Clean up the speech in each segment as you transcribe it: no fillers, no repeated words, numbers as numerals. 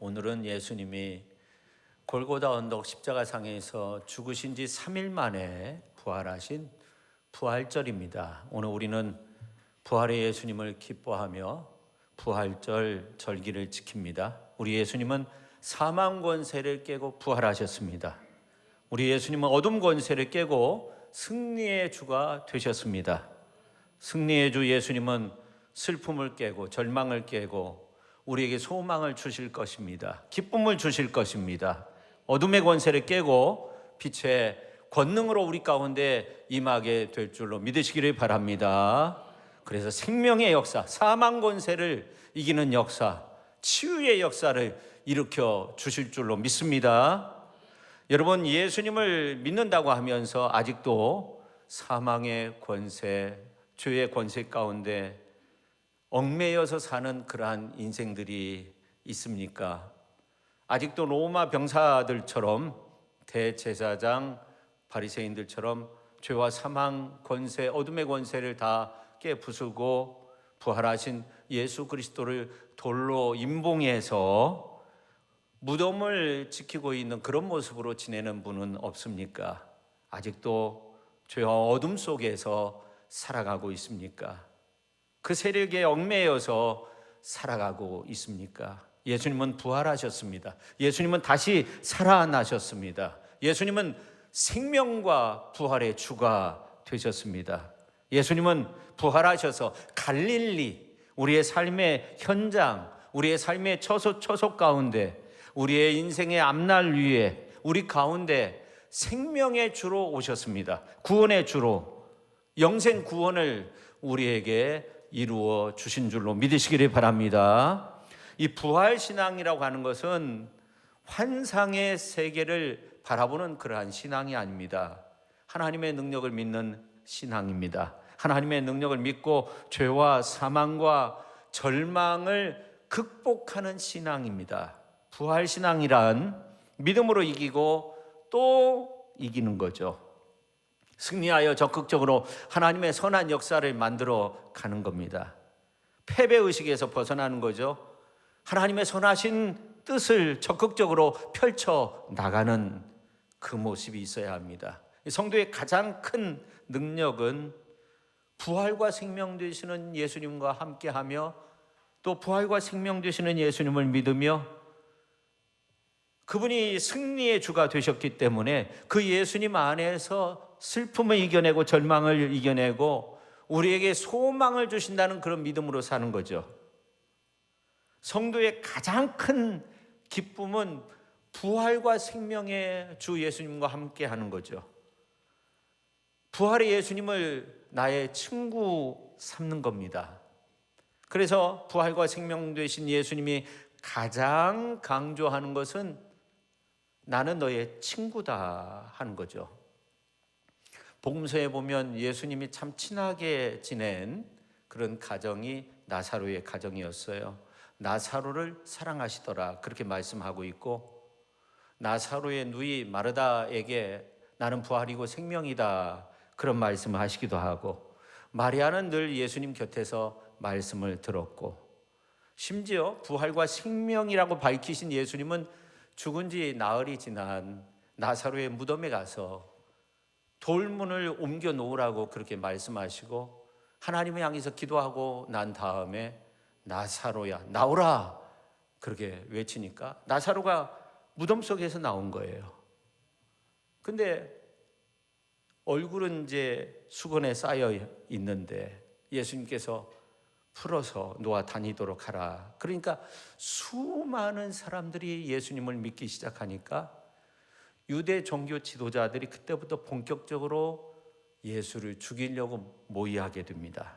오늘은 예수님이 골고다 언덕 십자가상에서 죽으신 지 3일 만에 부활하신 부활절입니다. 오늘 우리는 부활의 예수님을 기뻐하며 부활절 절기를 지킵니다. 우리 예수님은 사망 권세를 깨고 부활하셨습니다. 우리 예수님은 어둠 권세를 깨고 승리의 주가 되셨습니다. 승리의 주 예수님은 슬픔을 깨고 절망을 깨고 우리에게 소망을 주실 것입니다. 기쁨을 주실 것입니다. 어둠의 권세를 깨고 빛의 권능으로 우리 가운데 임하게 될 줄로 믿으시기를 바랍니다. 그래서 생명의 역사, 사망 권세를 이기는 역사, 치유의 역사를 일으켜 주실 줄로 믿습니다. 여러분, 예수님을 믿는다고 하면서 아직도 사망의 권세, 죄의 권세 가운데 얽매여서 사는 그러한 인생들이 있습니까? 아직도 로마 병사들처럼 대제사장 바리새인들처럼 죄와 사망 권세, 어둠의 권세를 다 깨부수고 부활하신 예수 그리스도를 돌로 임봉해서 무덤을 지키고 있는 그런 모습으로 지내는 분은 없습니까? 아직도 죄와 어둠 속에서 살아가고 있습니까? 그 세력에 얽매여서 살아가고 있습니까? 예수님은 부활하셨습니다. 예수님은 다시 살아나셨습니다. 예수님은 생명과 부활의 주가 되셨습니다. 예수님은 부활하셔서 갈릴리, 우리의 삶의 현장, 우리의 삶의 처소 가운데, 우리의 인생의 앞날 위에 우리 가운데 생명의 주로 오셨습니다. 구원의 주로, 영생 구원을 우리에게 이루어 주신 줄로 믿으시기를 바랍니다. 이 부활신앙이라고 하는 것은 환상의 세계를 바라보는 그러한 신앙이 아닙니다. 하나님의 능력을 믿는 신앙입니다. 하나님의 능력을 믿고 죄와 사망과 절망을 극복하는 신앙입니다. 부활신앙이란 믿음으로 이기고 또 이기는 거죠. 승리하여 적극적으로 하나님의 선한 역사를 만들어 가는 겁니다. 패배의식에서 벗어나는 거죠. 하나님의 선하신 뜻을 적극적으로 펼쳐 나가는 그 모습이 있어야 합니다. 성도의 가장 큰 능력은 부활과 생명 되시는 예수님과 함께하며 또 부활과 생명 되시는 예수님을 믿으며 그분이 승리의 주가 되셨기 때문에 그 예수님 안에서 슬픔을 이겨내고 절망을 이겨내고 우리에게 소망을 주신다는 그런 믿음으로 사는 거죠. 성도의 가장 큰 기쁨은 부활과 생명의 주 예수님과 함께 하는 거죠. 부활의 예수님을 나의 친구 삼는 겁니다. 그래서 부활과 생명 되신 예수님이 가장 강조하는 것은 나는 너의 친구다 하는 거죠. 복음서에 보면 예수님이 참 친하게 지낸 그런 가정이 나사로의 가정이었어요. 나사로를 사랑하시더라 그렇게 말씀하고 있고, 나사로의 누이 마르다에게 나는 부활이고 생명이다 그런 말씀을 하시기도 하고, 마리아는 늘 예수님 곁에서 말씀을 들었고, 심지어 부활과 생명이라고 밝히신 예수님은 죽은 지 나흘이 지난 나사로의 무덤에 가서 돌문을 옮겨 놓으라고 그렇게 말씀하시고 하나님을 향해서 기도하고 난 다음에 나사로야 나오라 그렇게 외치니까 나사로가 무덤 속에서 나온 거예요. 근데 얼굴은 이제 수건에 쌓여 있는데 예수님께서 풀어서 놓아 다니도록 하라. 그러니까 수많은 사람들이 예수님을 믿기 시작하니까 유대 종교 지도자들이 그때부터 본격적으로 예수를 죽이려고 모의하게 됩니다.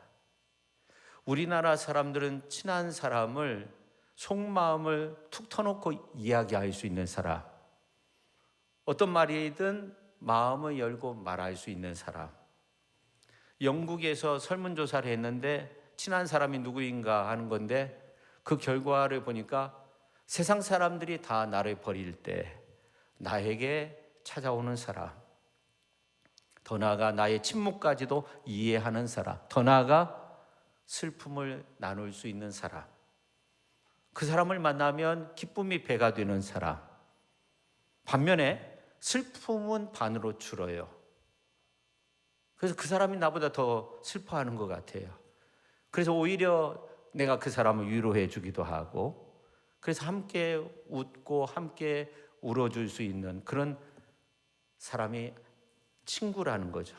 우리나라 사람들은 친한 사람을 속마음을 툭 터놓고 이야기할 수 있는 사람, 어떤 말이든 마음을 열고 말할 수 있는 사람. 영국에서 설문조사를 했는데 친한 사람이 누구인가 하는 건데 그 결과를 보니까 세상 사람들이 다 나를 버릴 때 나에게 찾아오는 사람, 더 나아가 나의 침묵까지도 이해하는 사람, 더 나아가 슬픔을 나눌 수 있는 사람, 그 사람을 만나면 기쁨이 배가 되는 사람. 반면에 슬픔은 반으로 줄어요. 그래서 그 사람이 나보다 더 슬퍼하는 것 같아요. 그래서 오히려 내가 그 사람을 위로해 주기도 하고, 그래서 함께 웃고 함께 울어줄 수 있는 그런 사람이 친구라는 거죠.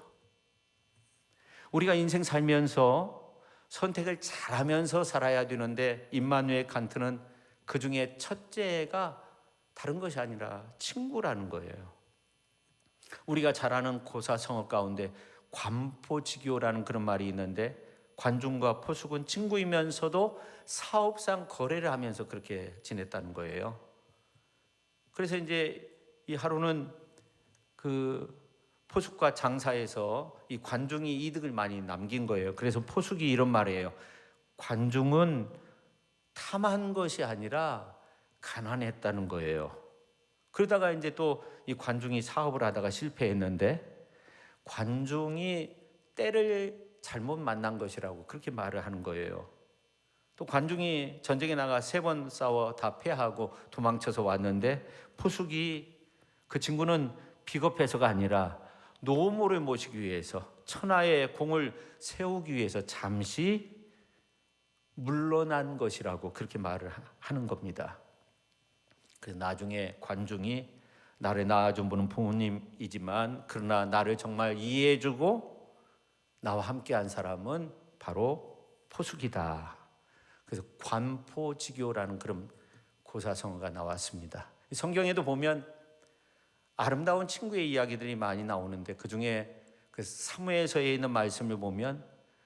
우리가 인생 살면서 선택을 잘하면서 살아야 되는데, 임마누엘 칸트는 그 중에 첫째가 다른 것이 아니라 친구라는 거예요. 우리가 잘 아는 고사성어 가운데 관포지교라는 그런 말이 있는데, 관중과 포숙은 친구이면서도 사업상 거래를 하면서 그렇게 지냈다는 거예요. 그래서 이제 이 하루는 그 포숙과 장사에서 이 관중이 이득을 많이 남긴 거예요. 그래서 포숙이 이런 말이에요. 관중은 탐한 것이 아니라 가난했다는 거예요. 그러다가 이제 또 이 관중이 사업을 하다가 실패했는데, 관중이 때를 잘못 만난 것이라고 그렇게 말을 하는 거예요. 또 관중이 전쟁에 나가 3번 싸워 다 패하고 도망쳐서 왔는데, 포숙이 그 친구는 비겁해서가 아니라 노모를 모시기 위해서, 천하의 공을 세우기 위해서 잠시 물러난 것이라고 그렇게 말을 하는 겁니다. 그래서 나중에 관중이 나를 낳아준 분은 부모님이지만, 그러나 나를 정말 이해해주고 나와 함께한 사람은 바로 포숙이다. 그래서 관포지교라는 그런 고사성어가 나왔습니다. 성경에도 보면 아름다운 친구의 이야기들이 많이 나오는데, 그 중에 그 사무엘서에 있는 말씀을 보면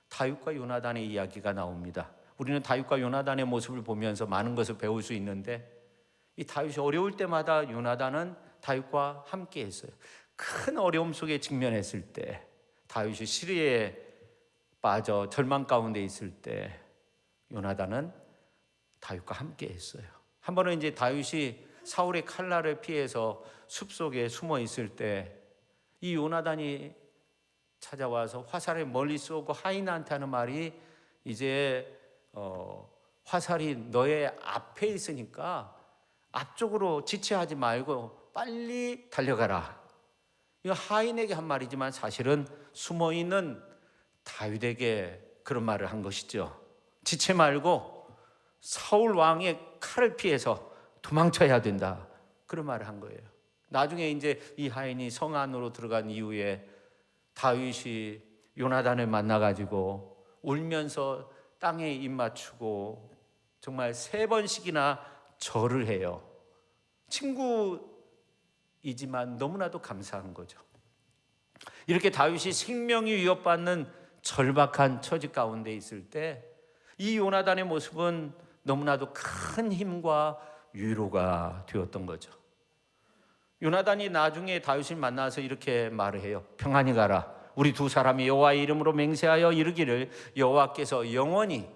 다윗과 요나단의 이야기가 나옵니다. 우리는 다윗과 요나단의 모습을 보면서 많은 것을 배울 수 있는데, 이 다윗이 어려울 때마다 요나단은 다윗과 함께 했어요. 큰 어려움 속에 직면했을 때, 다윗이 시리에 빠져 절망 가운데 있을 때 요나단은 다윗과 함께 했어요. 한 번은 이제 다윗이 사울의 칼날을 피해서 숲속에 숨어 있을 때, 이 요나단이 찾아와서 화살을 멀리 쏘고 하인한테 하는 말이, 이제 화살이 너의 앞에 있으니까 앞쪽으로 지체하지 말고 빨리 달려가라. 이거 하인에게 한 말이지만 사실은 숨어있는 다윗에게 그런 말을 한 것이죠. 지체 말고 사울 왕의 칼을 피해서 도망쳐야 된다, 그런 말을 한 거예요. 나중에 이제 이 하인이 성 안으로 들어간 이후에 다윗이 요나단을 만나가지고 울면서 땅에 입 맞추고 정말 3번씩이나 절을 해요. 친구이지만 너무나도 감사한 거죠. 이렇게 다윗이 생명이 위협받는 절박한 처지 가운데 있을 때, 이 요나단의 모습은 너무나도 큰 힘과 위로가 되었던 거죠. 요나단이 나중에 다윗을 만나서 이렇게 말을 해요. 평안히 가라. 우리 두 사람이 여호와의 이름으로 맹세하여 이르기를, 여호와께서 영원히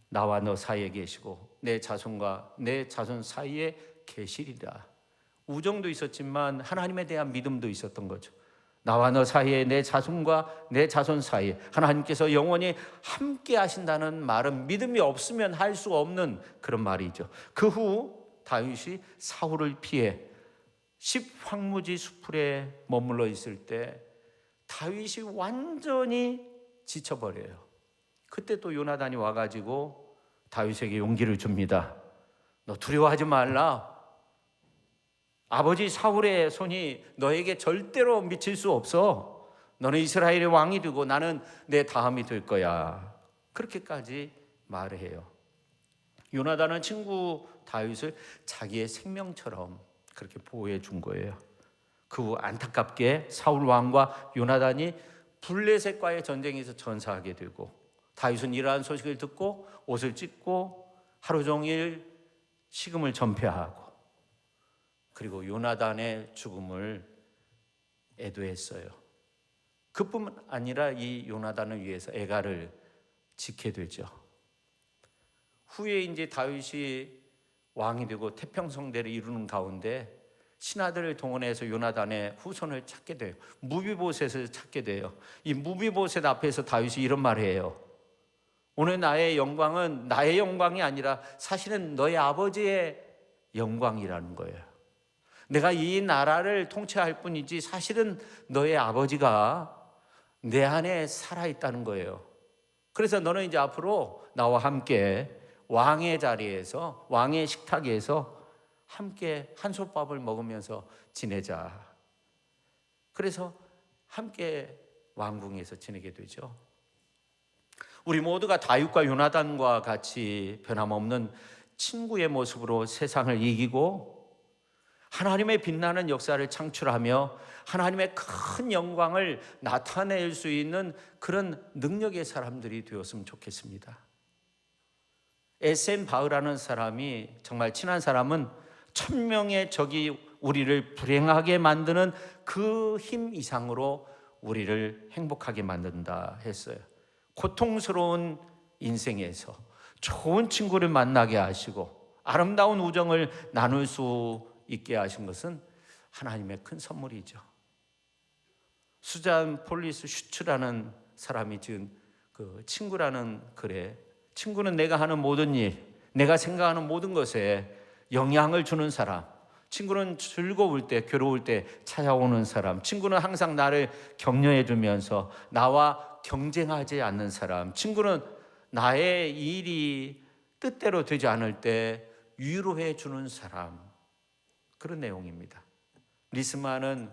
나와 너 사이에 계시고 내 자손과 내 자손 사이에 계시리라. 우정도 있었지만 하나님에 대한 믿음도 있었던 거죠. 나와 너 사이에, 내 자손과 내 자손 사이에 하나님께서 영원히 함께 하신다는 말은 믿음이 없으면 할 수 없는 그런 말이죠. 그 후 다윗이 사울을 피해 십황무지 수풀에 머물러 있을 때 다윗이 완전히 지쳐버려요. 그때 또 요나단이 와가지고 다윗에게 용기를 줍니다. 너 두려워하지 말라. 아버지 사울의 손이 너에게 절대로 미칠 수 없어. 너는 이스라엘의 왕이 되고 나는 내 다음이 될 거야. 그렇게까지 말을 해요. 요나단은 친구 다윗을 자기의 생명처럼 그렇게 보호해 준 거예요. 그 후 안타깝게 사울 왕과 요나단이 블레셋과의 전쟁에서 전사하게 되고, 다윗은 이러한 소식을 듣고 옷을 찢고 하루 종일 식음을 전폐하고, 그리고 요나단의 죽음을 애도했어요. 그뿐만 아니라 이 요나단을 위해서 애가를 짓게 되죠. 후에 이제 다윗이 왕이 되고 태평성대를 이루는 가운데 신하들을 동원해서 요나단의 후손을 찾게 돼요. 무비보셋을 찾게 돼요. 이 무비보셋 앞에서 다윗이 이런 말을 해요. 오늘 나의 영광은 나의 영광이 아니라 사실은 너희 아버지의 영광이라는 거예요. 내가 이 나라를 통치할 뿐이지 사실은 너의 아버지가 내 안에 살아있다는 거예요. 그래서 너는 이제 앞으로 나와 함께 왕의 자리에서, 왕의 식탁에서 함께 한솥밥을 먹으면서 지내자. 그래서 함께 왕궁에서 지내게 되죠. 우리 모두가 다윗과 요나단과 같이 변함없는 친구의 모습으로 세상을 이기고 하나님의 빛나는 역사를 창출하며 하나님의 큰 영광을 나타낼 수 있는 그런 능력의 사람들이 되었으면 좋겠습니다. SM 바흐라는 사람이, 정말 친한 사람은 1000명의 적이 우리를 불행하게 만드는 그 힘 이상으로 우리를 행복하게 만든다 했어요. 고통스러운 인생에서 좋은 친구를 만나게 하시고 아름다운 우정을 나눌 수 있게 하신 것은 하나님의 큰 선물이죠. 수잔 폴리스 슈츠라는 사람이 지은 그 친구라는 글에, 친구는 내가 하는 모든 일, 내가 생각하는 모든 것에 영향을 주는 사람, 친구는 즐거울 때, 괴로울 때 찾아오는 사람, 친구는 항상 나를 격려해 주면서 나와 경쟁하지 않는 사람, 친구는 나의 일이 뜻대로 되지 않을 때 위로해 주는 사람, 그런 내용입니다. 리스만은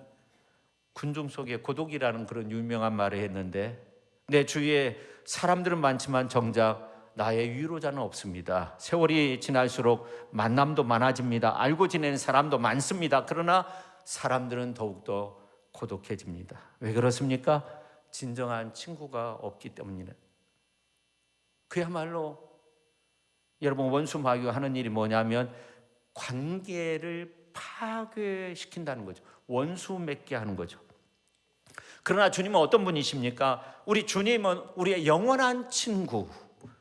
군중 속에 고독이라는 그런 유명한 말을 했는데, 내 주위에 사람들은 많지만 정작 나의 위로자는 없습니다. 세월이 지날수록 만남도 많아집니다. 알고 지내는 사람도 많습니다. 그러나 사람들은 더욱더 고독해집니다. 왜 그렇습니까? 진정한 친구가 없기 때문이네. 그야말로 여러분, 원수 마귀가 하는 일이 뭐냐면 관계를 파괴시킨다는 거죠. 원수 맺게 하는 거죠. 그러나 주님은 어떤 분이십니까? 우리 주님은 우리의 영원한 친구.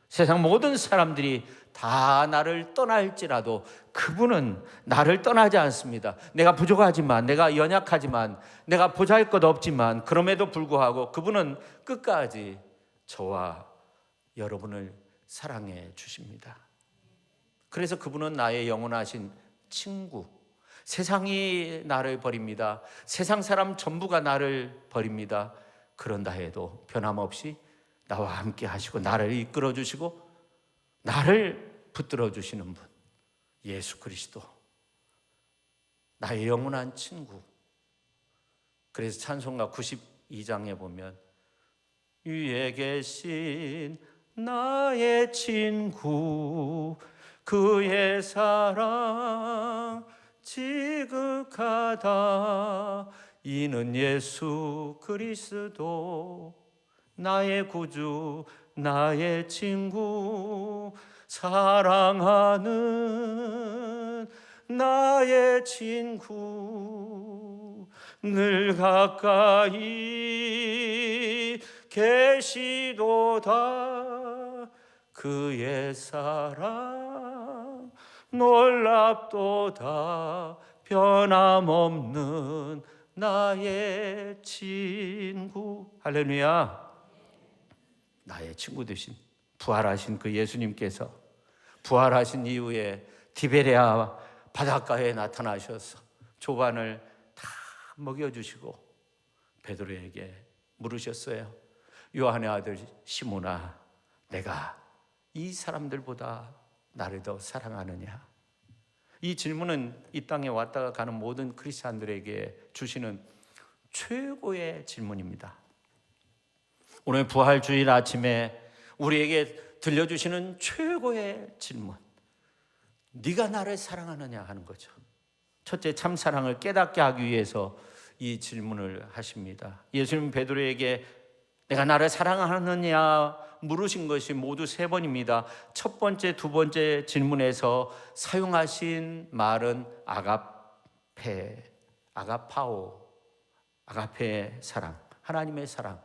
세상 모든 사람들이 다 나를 떠날지라도 그분은 나를 떠나지 않습니다. 내가 부족하지만, 내가 연약하지만, 내가 보잘것없지만 그럼에도 불구하고 그분은 끝까지 저와 여러분을 사랑해 주십니다. 그래서 그분은 나의 영원하신 친구. 세상이 나를 버립니다. 세상 사람 전부가 나를 버립니다. 그런다 해도 변함없이 나와 함께 하시고 나를 이끌어 주시고 나를 붙들어 주시는 분, 예수 그리스도, 나의 영원한 친구. 그래서 찬송가 92장에 보면 위에 계신 나의 친구, 그의 사랑 지극하다. 이는 예수 그리스도, 나의 구주, 나의 친구, 사랑하는 나의 친구, 늘 가까이 계시도다. 그의 사랑 놀랍도다. 변함없는 나의 친구. 할렐루야. 나의 친구 되신 부활하신 그 예수님께서 부활하신 이후에 디베레아 바닷가에 나타나셔서 조반을 다 먹여주시고 베드로에게 물으셨어요. 요한의 아들 시몬아, 내가 이 사람들보다 나를 더 사랑하느냐? 이 질문은 이 땅에 왔다가 가는 모든 크리스찬들에게 주시는 최고의 질문입니다. 오늘 부활주일 아침에 우리에게 들려주시는 최고의 질문, 네가 나를 사랑하느냐 하는 거죠. 첫째, 참사랑을 깨닫게 하기 위해서 이 질문을 하십니다. 예수님 베드로에게 내가 나를 사랑하느냐 물으신 것이 모두 3번입니다. 첫 번째, 두 번째 질문에서 사용하신 말은 아가페, 아가파오, 아가페의 사랑, 하나님의 사랑.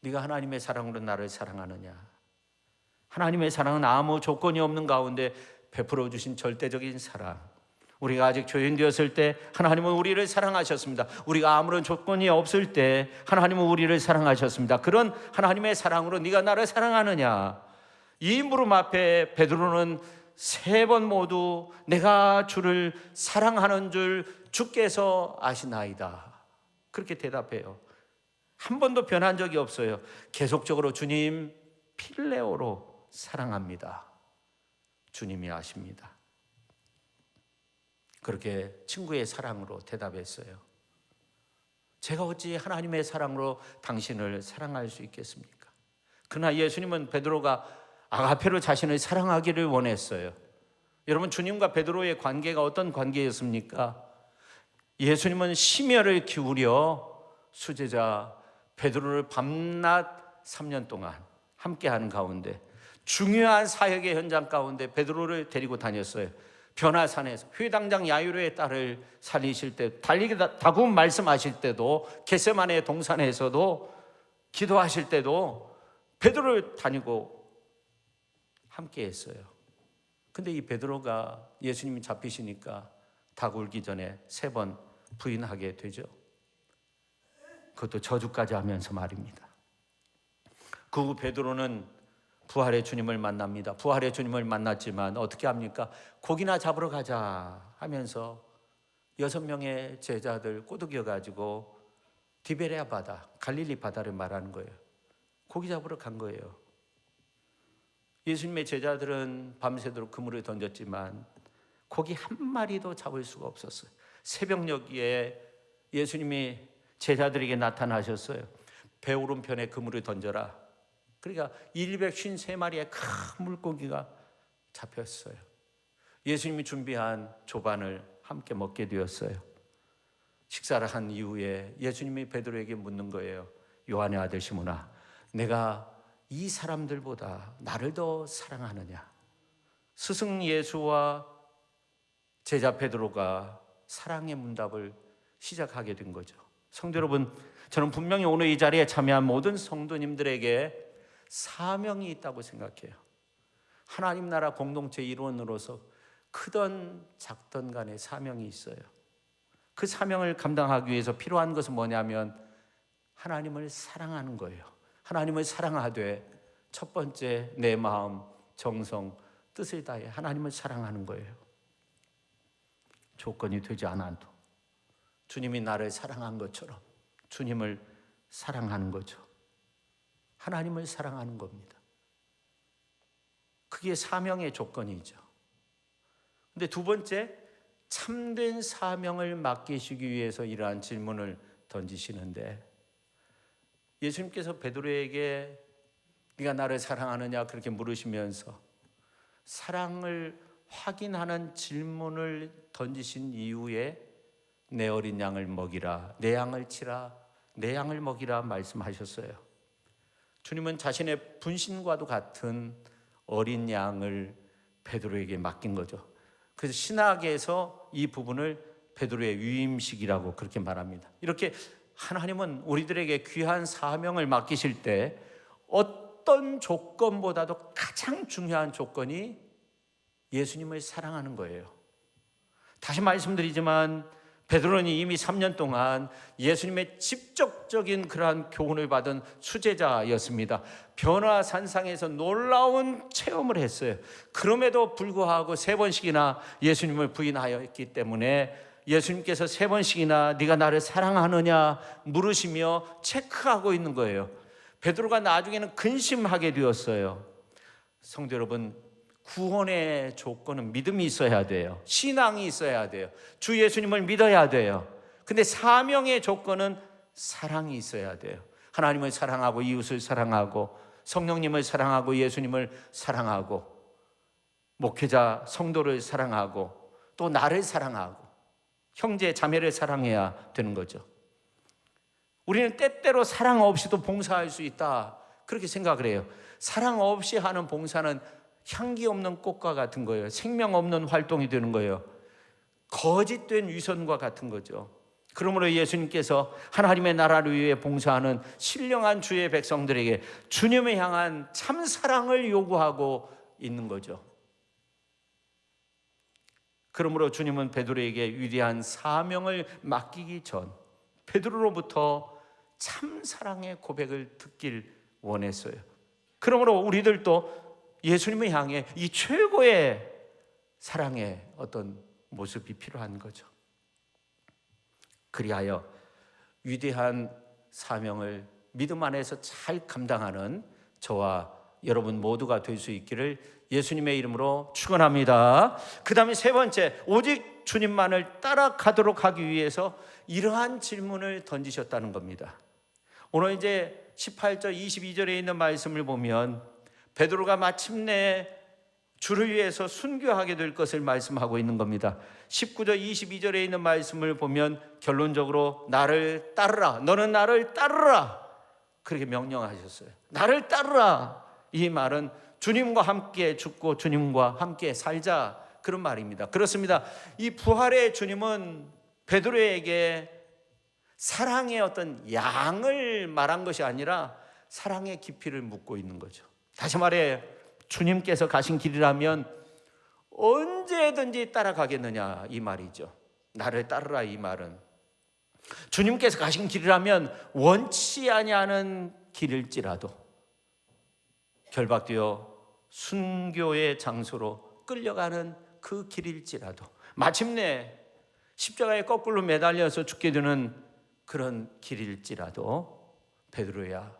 네가 하나님의 사랑으로 나를 사랑하느냐? 하나님의 사랑은 아무 조건이 없는 가운데 베풀어 주신 절대적인 사랑. 우리가 아직 죄인되었을 때 하나님은 우리를 사랑하셨습니다. 우리가 아무런 조건이 없을 때 하나님은 우리를 사랑하셨습니다. 그런 하나님의 사랑으로 네가 나를 사랑하느냐? 이 물음 앞에 베드로는 3번 모두 내가 주를 사랑하는 줄 주께서 아시나이다, 그렇게 대답해요. 한 번도 변한 적이 없어요. 계속적으로 주님 필레오로 사랑합니다. 주님이 아십니다. 그렇게 친구의 사랑으로 대답했어요. 제가 어찌 하나님의 사랑으로 당신을 사랑할 수 있겠습니까? 그러나 예수님은 베드로가 아가페로 자신을 사랑하기를 원했어요. 여러분, 주님과 베드로의 관계가 어떤 관계였습니까? 예수님은 심혈을 기울여 수제자 베드로를 밤낮 3년 동안 함께하는 가운데 중요한 사역의 현장 가운데 베드로를 데리고 다녔어요. 변화산에서 회당장 야이로의 딸을 살리실 때, 달리기 다굼 말씀하실 때도, 겟세마네 동산에서도 기도하실 때도 베드로를 다니고 함께 했어요. 근데 이 베드로가 예수님이 잡히시니까 닭 울기 전에 3번 부인하게 되죠. 그것도 저주까지 하면서 말입니다. 그 후 베드로는 부활의 주님을 만납니다. 부활의 주님을 만났지만 어떻게 합니까? 고기나 잡으러 가자 하면서 6명의 제자들 꼬드겨 가지고 디베레아 바다, 갈릴리 바다를 말하는 거예요. 고기 잡으러 간 거예요. 예수님의 제자들은 밤새도록 그물을 던졌지만 고기 한 마리도 잡을 수가 없었어요. 새벽녘에 예수님이 제자들에게 나타나셨어요. 배 오른편에 그물을 던져라. 그러니까 153마리의 큰 물고기가 잡혔어요. 예수님이 준비한 조반을 함께 먹게 되었어요. 식사를 한 이후에 예수님이 베드로에게 묻는 거예요. 요한의 아들 시몬아, 내가 이 사람들보다 나를 더 사랑하느냐? 스승 예수와 제자 베드로가 사랑의 문답을 시작하게 된 거죠. 성도 여러분, 저는 분명히 오늘 이 자리에 참여한 모든 성도님들에게 사명이 있다고 생각해요. 하나님 나라 공동체 일원으로서 크던 작던 간에 사명이 있어요. 그 사명을 감당하기 위해서 필요한 것은 뭐냐면 하나님을 사랑하는 거예요. 하나님을 사랑하되 첫 번째 내 마음, 정성, 뜻을 다해 하나님을 사랑하는 거예요. 조건이 되지 않아도 주님이 나를 사랑한 것처럼 주님을 사랑하는 거죠. 하나님을 사랑하는 겁니다. 그게 사명의 조건이죠. 근데 두 번째, 참된 사명을 맡기시기 위해서 이러한 질문을 던지시는데, 예수님께서 베드로에게 네가 나를 사랑하느냐 그렇게 물으시면서 사랑을 확인하는 질문을 던지신 이후에 내 어린 양을 먹이라, 내 양을 치라, 내 양을 먹이라 말씀하셨어요. 주님은 자신의 분신과도 같은 어린 양을 베드로에게 맡긴 거죠. 그래서 신학에서 이 부분을 베드로의 위임식이라고 그렇게 말합니다. 이렇게 하나님은 우리들에게 귀한 사명을 맡기실 때 어떤 조건보다도 가장 중요한 조건이 예수님을 사랑하는 거예요. 다시 말씀드리지만 베드로는 이미 3년 동안 예수님의 직접적인 그러한 교훈을 받은 수제자였습니다. 변화산상에서 놀라운 체험을 했어요. 그럼에도 불구하고 3번씩이나 예수님을 부인하였기 때문에 예수님께서 3번씩이나 네가 나를 사랑하느냐 물으시며 체크하고 있는 거예요. 베드로가 나중에는 근심하게 되었어요. 성도 여러분, 구원의 조건은 믿음이 있어야 돼요. 신앙이 있어야 돼요. 주 예수님을 믿어야 돼요. 근데 사명의 조건은 사랑이 있어야 돼요. 하나님을 사랑하고 이웃을 사랑하고 성령님을 사랑하고 예수님을 사랑하고 목회자 성도를 사랑하고 또 나를 사랑하고 형제 자매를 사랑해야 되는 거죠. 우리는 때때로 사랑 없이도 봉사할 수 있다 그렇게 생각을 해요. 사랑 없이 하는 봉사는 향기 없는 꽃과 같은 거예요. 생명 없는 활동이 되는 거예요. 거짓된 위선과 같은 거죠. 그러므로 예수님께서 하나님의 나라를 위해 봉사하는 신령한 주의 백성들에게 주님을 향한 참 사랑을 요구하고 있는 거죠. 그러므로 주님은 베드로에게 위대한 사명을 맡기기 전 베드로로부터 참 사랑의 고백을 듣길 원했어요. 그러므로 우리들도 예수님을 향해 이 최고의 사랑의 어떤 모습이 필요한 거죠. 그리하여 위대한 사명을 믿음 안에서 잘 감당하는 저와 여러분 모두가 될 수 있기를 예수님의 이름으로 축원합니다. 그 다음에 세 번째, 오직 주님만을 따라가도록 하기 위해서 이러한 질문을 던지셨다는 겁니다. 오늘 이제 18절 22절에 있는 말씀을 보면 베드로가 마침내 주를 위해서 순교하게 될 것을 말씀하고 있는 겁니다. 19절 22절에 있는 말씀을 보면 결론적으로 나를 따르라, 너는 나를 따르라, 그렇게 명령하셨어요. 나를 따르라. 이 말은 주님과 함께 죽고 주님과 함께 살자, 그런 말입니다. 그렇습니다. 이 부활의 주님은 베드로에게 사랑의 어떤 양을 말한 것이 아니라 사랑의 깊이를 묻고 있는 거죠. 다시 말해 주님께서 가신 길이라면 언제든지 따라가겠느냐, 이 말이죠. 나를 따르라, 이 말은 주님께서 가신 길이라면 원치 아니하는 길일지라도 결박되어 순교의 장소로 끌려가는 그 길일지라도 마침내 십자가에 거꾸로 매달려서 죽게 되는 그런 길일지라도 베드로야,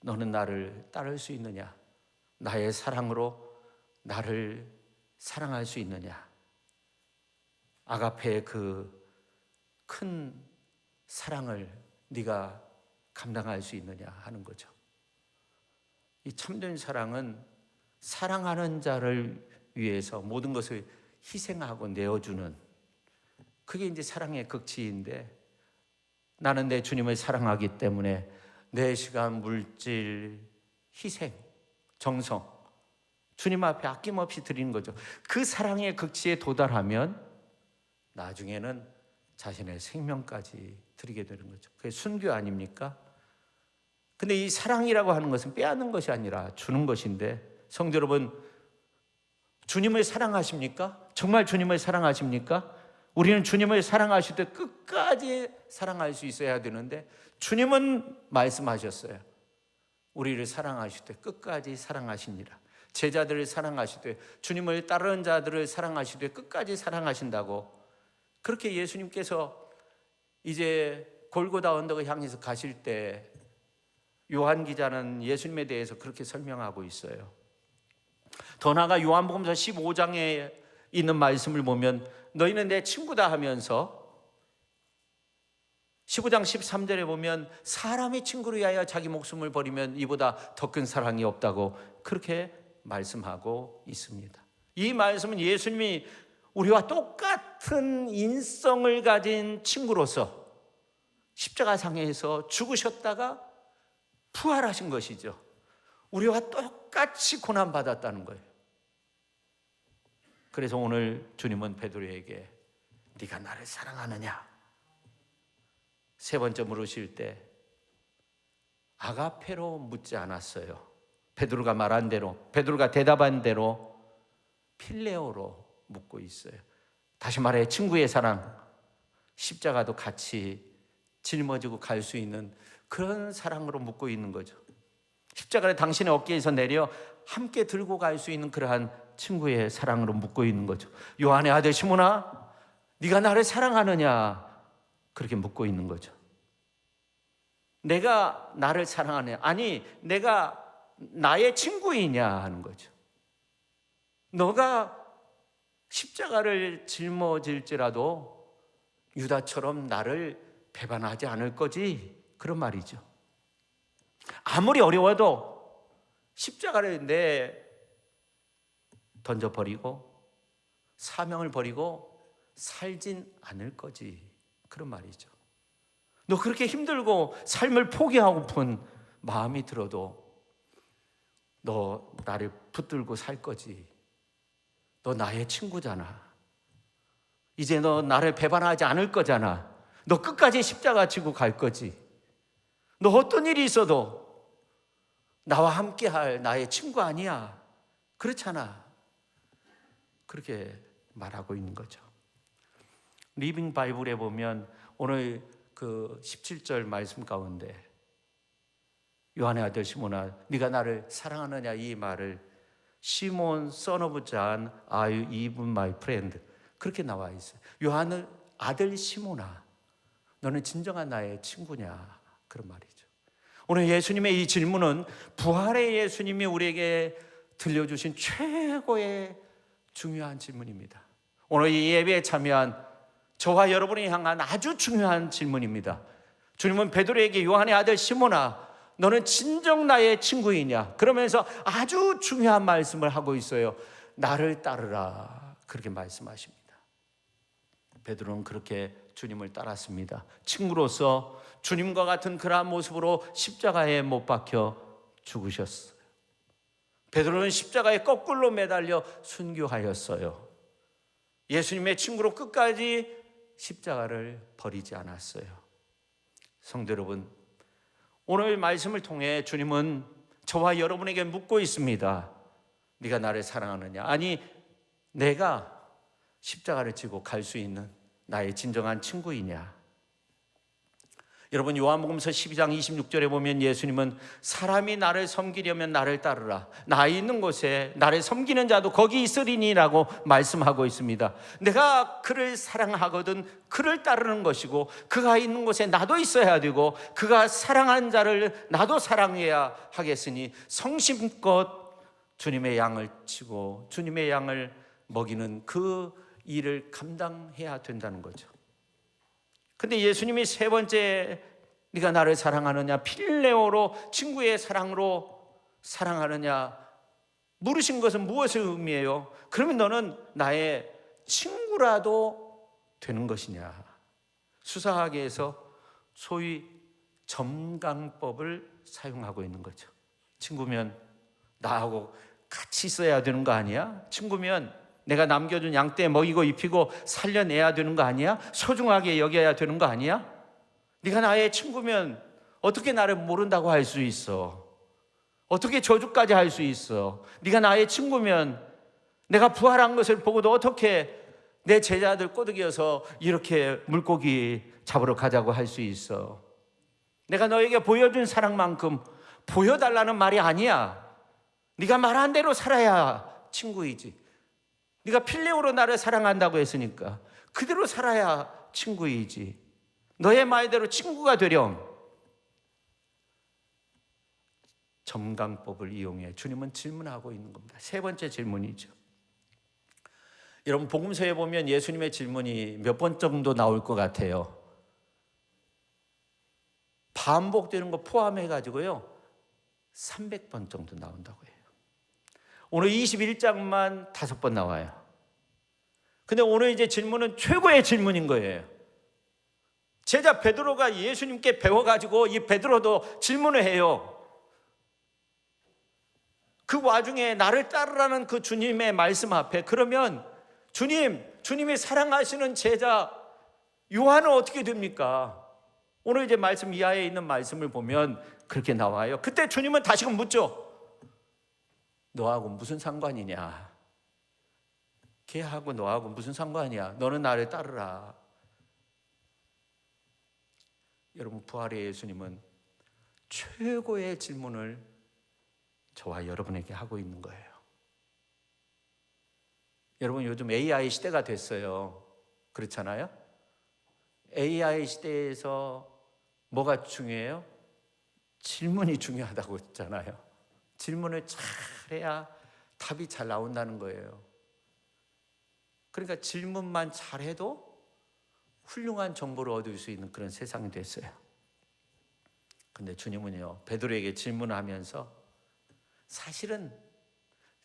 너는 나를 따를 수 있느냐? 나의 사랑으로 나를 사랑할 수 있느냐? 아가페의 그 큰 사랑을 네가 감당할 수 있느냐 하는 거죠. 이 참된 사랑은 사랑하는 자를 위해서 모든 것을 희생하고 내어주는, 그게 이제 사랑의 극치인데, 나는 내 주님을 사랑하기 때문에 내 시간, 물질, 희생, 정성 주님 앞에 아낌없이 드리는 거죠. 그 사랑의 극치에 도달하면 나중에는 자신의 생명까지 드리게 되는 거죠. 그게 순교 아닙니까? 근데 이 사랑이라고 하는 것은 빼앗는 것이 아니라 주는 것인데, 성도 여러분, 주님을 사랑하십니까? 정말 주님을 사랑하십니까? 우리는 주님을 사랑하실 때 끝까지 사랑할 수 있어야 되는데, 주님은 말씀하셨어요. 우리를 사랑하실 때 끝까지 사랑하시니라. 제자들을 사랑하실 때, 주님을 따르는 자들을 사랑하실 때 끝까지 사랑하신다고. 그렇게 예수님께서 이제 골고다 언덕을 향해서 가실 때 요한 기자는 예수님에 대해서 그렇게 설명하고 있어요. 더 나아가 요한복음서 15장에 있는 말씀을 보면 너희는 내 친구다 하면서 15장 13절에 보면 사람의 친구를 위하여 자기 목숨을 버리면 이보다 더 큰 사랑이 없다고 그렇게 말씀하고 있습니다. 이 말씀은 예수님이 우리와 똑같은 인성을 가진 친구로서 십자가상에서 죽으셨다가 부활하신 것이죠. 우리와 똑같이 고난받았다는 거예요. 그래서 오늘 주님은 베드로에게 네가 나를 사랑하느냐? 세 번째 물으실 때 아가페로 묻지 않았어요. 베드로가 말한 대로, 베드로가 대답한 대로 필레오로 묻고 있어요. 다시 말해 친구의 사랑, 십자가도 같이 짊어지고 갈 수 있는 그런 사랑으로 묻고 있는 거죠. 십자가를 당신의 어깨에서 내려 함께 들고 갈 수 있는 그러한 친구의 사랑으로 묻고 있는 거죠. 요한의 아들 시몬아, 네가 나를 사랑하느냐? 그렇게 묻고 있는 거죠. 내가 나를 사랑하느냐? 아니, 내가 나의 친구이냐 하는 거죠. 너가 십자가를 짊어질지라도 유다처럼 나를 배반하지 않을 거지, 그런 말이죠. 아무리 어려워도 십자가를 던져버리고 사명을 버리고 살진 않을 거지, 그런 말이죠. 너 그렇게 힘들고 삶을 포기하고픈 마음이 들어도 너 나를 붙들고 살 거지. 너 나의 친구잖아. 이제 너 나를 배반하지 않을 거잖아. 너 끝까지 십자가 지고 갈 거지. 너 어떤 일이 있어도 나와 함께할 나의 친구 아니야. 그렇잖아. 그렇게 말하고 있는 거죠. 리빙 바이블에 보면 오늘 그 17절 말씀 가운데 요한의 아들 시몬아, 네가 나를 사랑하느냐 이 말을 시몬 son of John, are you even my friend? 그렇게 나와 있어요. 요한의 아들 시몬아, 너는 진정한 나의 친구냐? 그런 말이죠. 오늘 예수님의 이 질문은 부활의 예수님이 우리에게 들려주신 최고의 중요한 질문입니다. 오늘 이 예배에 참여한 저와 여러분을 향한 아주 중요한 질문입니다. 주님은 베드로에게 요한의 아들 시몬아, 너는 진정 나의 친구이냐? 그러면서 아주 중요한 말씀을 하고 있어요. 나를 따르라. 그렇게 말씀하십니다. 베드로는 그렇게 주님을 따랐습니다. 친구로서 주님과 같은 그러한 모습으로 십자가에 못 박혀 죽으셨어요. 베드로는 십자가에 거꾸로 매달려 순교하였어요. 예수님의 친구로 끝까지 십자가를 버리지 않았어요. 성도 여러분, 오늘 말씀을 통해 주님은 저와 여러분에게 묻고 있습니다. 네가 나를 사랑하느냐? 아니, 내가 십자가를 지고 갈 수 있는 나의 진정한 친구이냐? 여러분, 요한복음서 12장 26절에 보면 예수님은 사람이 나를 섬기려면 나를 따르라. 나 있는 곳에 나를 섬기는 자도 거기 있으리니 라고 말씀하고 있습니다. 내가 그를 사랑하거든 그를 따르는 것이고, 그가 있는 곳에 나도 있어야 되고, 그가 사랑한 자를 나도 사랑해야 하겠으니 성심껏 주님의 양을 치고 주님의 양을 먹이는 그 일을 감당해야 된다는 거죠. 근데 예수님이 세 번째, 네가 나를 사랑하느냐, 필레오로 친구의 사랑으로 사랑하느냐 물으신 것은 무엇을 의미해요? 그러면 너는 나의 친구라도 되는 것이냐? 수사학에서 소위 점강법을 사용하고 있는 거죠. 친구면 나하고 같이 있어야 되는 거 아니야? 친구면 내가 남겨준 양떼 먹이고 입히고 살려내야 되는 거 아니야? 소중하게 여겨야 되는 거 아니야? 네가 나의 친구면 어떻게 나를 모른다고 할 수 있어? 어떻게 저주까지 할 수 있어? 네가 나의 친구면 내가 부활한 것을 보고도 어떻게 내 제자들 꼬드겨서 이렇게 물고기 잡으러 가자고 할 수 있어? 내가 너에게 보여준 사랑만큼 보여달라는 말이 아니야. 네가 말한 대로 살아야 친구이지. 네가 필레오로 나를 사랑한다고 했으니까 그대로 살아야 친구이지. 너의 말대로 친구가 되렴. 점강법을 이용해 주님은 질문하고 있는 겁니다. 세 번째 질문이죠. 여러분, 복음서에 보면 예수님의 질문이 몇 번 정도 나올 것 같아요? 반복되는 거 포함해가지고요 300번 정도 나온다고 해요. 오늘 21장만 5번 나와요. 근데 오늘 이제 질문은 최고의 질문인 거예요. 제자 베드로가 예수님께 배워가지고 이 베드로도 질문을 해요. 그 와중에 나를 따르라는 그 주님의 말씀 앞에, 그러면 주님이 사랑하시는 제자 요한은 어떻게 됩니까? 오늘 이제 말씀 이하에 있는 말씀을 보면 그렇게 나와요. 그때 주님은 다시금 묻죠. 너하고 무슨 상관이냐? 걔하고 너하고 무슨 상관이야? 너는 나를 따르라. 여러분, 부활의 예수님은 최고의 질문을 저와 여러분에게 하고 있는 거예요. 여러분, 요즘 AI 시대가 됐어요. 그렇잖아요? AI 시대에서 뭐가 중요해요? 질문이 중요하다고 했잖아요. 질문을 잘해야 답이 잘 나온다는 거예요. 그러니까 질문만 잘해도 훌륭한 정보를 얻을 수 있는 그런 세상이 됐어요. 근데 주님은요, 베드로에게 질문하면서 사실은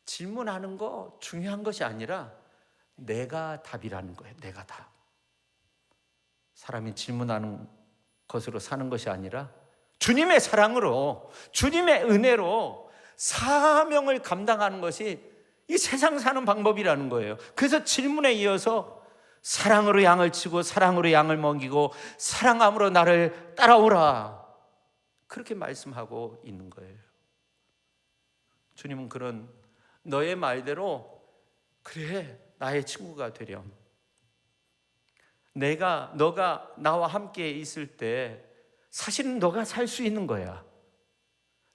질문하는 거 중요한 것이 아니라 내가 답이라는 거예요. 내가 답. 사람이 질문하는 것으로 사는 것이 아니라 주님의 사랑으로, 주님의 은혜로 사명을 감당하는 것이 이 세상 사는 방법이라는 거예요. 그래서 질문에 이어서 사랑으로 양을 치고 사랑으로 양을 먹이고 사랑함으로 나를 따라오라, 그렇게 말씀하고 있는 거예요. 주님은 그런 너의 말대로 그래 나의 친구가 되렴. 너가 나와 함께 있을 때 사실은 너가 살 수 있는 거야.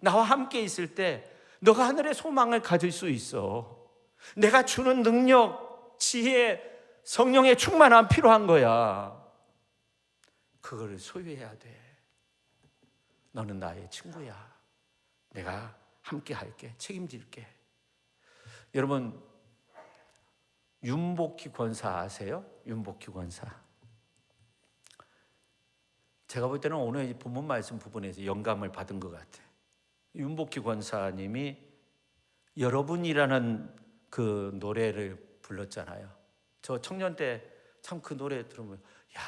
나와 함께 있을 때 너가 하늘의 소망을 가질 수 있어. 내가 주는 능력, 지혜, 성령의 충만함 필요한 거야. 그거를 소유해야 돼. 너는 나의 친구야. 내가 함께 할게. 책임질게. 여러분, 윤복희 권사 아세요? 윤복희 권사. 제가 볼 때는 오늘 본문 말씀 부분에서 영감을 받은 것 같아요. 윤복희 권사님이 여러분이라는 그 노래를 불렀잖아요. 저 청년 때 참 그 노래 들으면 야,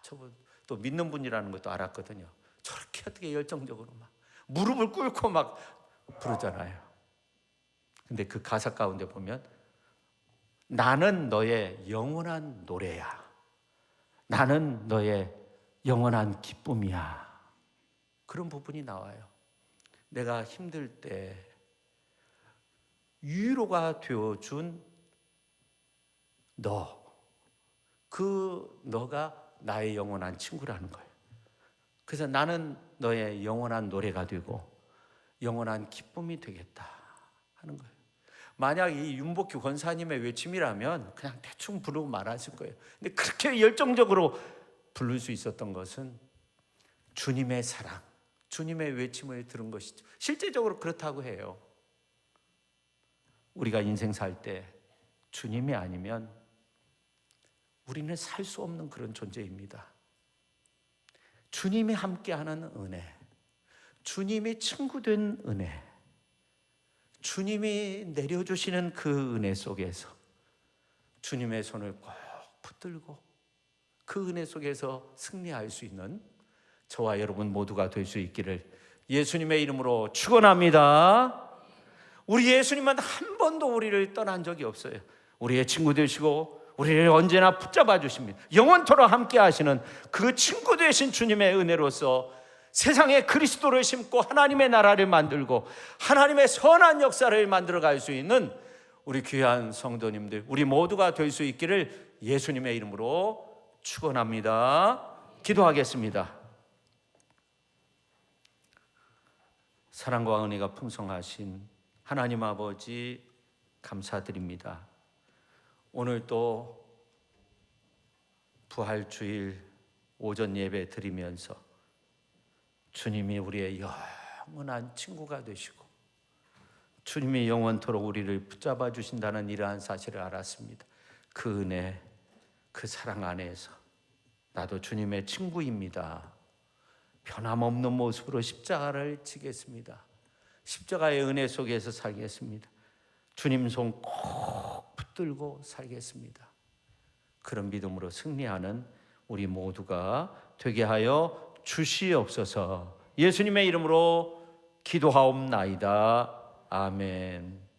저분 또 믿는 분이라는 것도 알았거든요. 저렇게 어떻게 열정적으로 막 무릎을 꿇고 막 부르잖아요. 근데 그 가사 가운데 보면 나는 너의 영원한 노래야. 나는 너의 영원한 기쁨이야. 그런 부분이 나와요. 내가 힘들 때 위로가 되어준 너, 그 너가 나의 영원한 친구라는 거예요. 그래서 나는 너의 영원한 노래가 되고 영원한 기쁨이 되겠다 하는 거예요. 만약 이 윤복희 권사님의 외침이라면 그냥 대충 부르고 말았을 거예요. 근데 그렇게 열정적으로 부를 수 있었던 것은 주님의 사랑, 주님의 외침을 들은 것이죠. 실제적으로 그렇다고 해요. 우리가 인생 살 때 주님이 아니면 우리는 살 수 없는 그런 존재입니다. 주님이 함께하는 은혜, 주님이 친구된 은혜, 주님이 내려주시는 그 은혜 속에서 주님의 손을 꼭 붙들고 그 은혜 속에서 승리할 수 있는 저와 여러분 모두가 될 수 있기를 예수님의 이름으로 축원합니다. 우리 예수님은 한 번도 우리를 떠난 적이 없어요. 우리의 친구 되시고 우리를 언제나 붙잡아 주십니다. 영원토록 함께 하시는 그 친구 되신 주님의 은혜로서 세상에 그리스도를 심고 하나님의 나라를 만들고 하나님의 선한 역사를 만들어갈 수 있는 우리 귀한 성도님들, 우리 모두가 될 수 있기를 예수님의 이름으로 축원합니다. 기도하겠습니다. 사랑과 은혜가 풍성하신 하나님 아버지 감사드립니다. 오늘 또 부활주일 오전 예배 드리면서 주님이 우리의 영원한 친구가 되시고 주님이 영원토록 우리를 붙잡아 주신다는 이러한 사실을 알았습니다. 그 은혜, 그 사랑 안에서 나도 주님의 친구입니다. 변함없는 모습으로 십자가를 지겠습니다. 십자가의 은혜 속에서 살겠습니다. 주님 손 꼭 붙들고 살겠습니다. 그런 믿음으로 승리하는 우리 모두가 되게 하여 주시옵소서. 예수님의 이름으로 기도하옵나이다. 아멘.